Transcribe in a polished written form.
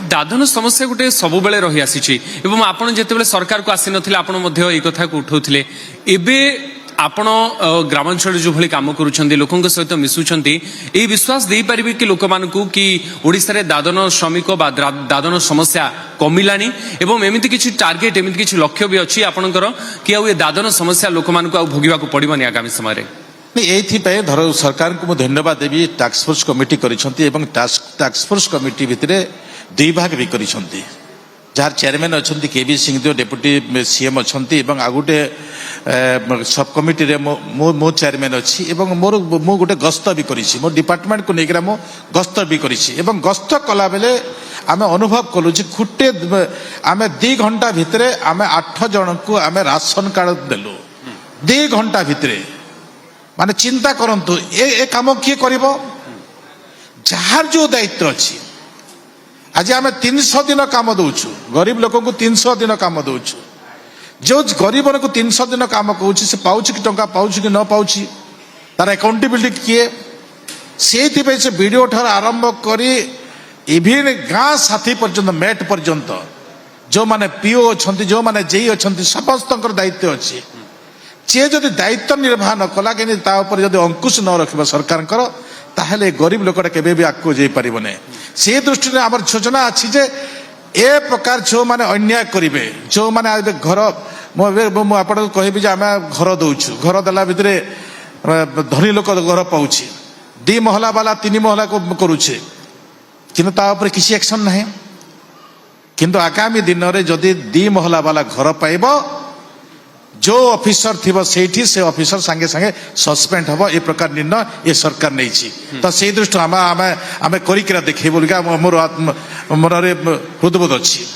दादन समस्या गोटे सब बेले रही आसी आपण जिते सरकार को आसी नथिले आपण मध्य ए कथा को उठाउथिले एबे आपण ग्रामांचल जो भली काम करूछंती लोकन सहित मिसुछंती ए विश्वास दे परिबे कि लोक मानकू कि ओडिसा रे दादन श्रमिक बा दादन समस्या कमिलानी एवं एमिति किछि टार्गेट एमिति किछि लक्ष्य भी अछि आपनकर कि आ ए दादन समस्या लोक मानकू आ भोगिबा को पड़िबनी आगामी समय रे एथिपाई धर सरकार को धन्यवाद देवी टास्क फोर्स कमिटी करिसंती एवं टास्क फोर्स कमिटी भितरे दुई भाग भी करिसंती जार चेयरमैन अछंती केबी सिंहदेव डेप्यूटी सीएम अछंती एवं आ गोटे सब कमिटी रे मो चेयरमैन अछि एवं मोर मो गोटे गस्त भी करिछि मो डिपार्टमेंट को नेकरा मो गस्त भी करिछि एवं गस्त कला बेले आमे अनुभव कलु जे खुटे आमे 2 घंटा भितरे आमे 8 जन को आमे राशन कार्ड देलु 2 घंटा भितरे माने चिंता करंतु ए काम किए करिवो जार जो दायित्व अछि आज आम 300 दिन काम दौचु गरीब लोक को 300 दिन काम दौचु जो गरीब को 300 दिन काम कौन से पाँच कि टंका पाँच कि न पाँच तार अकाउंटेबिलिटी किए से वीडियो ठार आरंभ करी इवन गाँ साथी पर्यंत मेट पर्यंत जो माने पीओ अच्छा जो माने जेई अच्छा समस्त दायित्व अच्छी सी जदि दायित्व निर्वाह न कला कि जदि अंकुश न रख सरकार ताहले गरीब लोकटा केबे भी आगको जाई परिबो नै से दृष्टि रे हमर योजना अछि जे ए प्रकार जो माने अन्याय करिवे जो माने घर मो आपण कहबी जे आमे घर दउछु घर दला भितरे धनी लोक घर पाउछि 2 महला वाला 3 महला को करूछे किंतु ता ऊपर किसी एक्शन नाही किंतु आगामी दिन रे जदि 2 महला वाला घर पाइबो जो ऑफिसर थी से ऑफिसर संगे संगे सस्पेंड हम ए प्रकार निर्णय ये सरकार नहीं तो से दृष्टि आम करिक देखे बोलिका मोर हृदबोध अच्छी।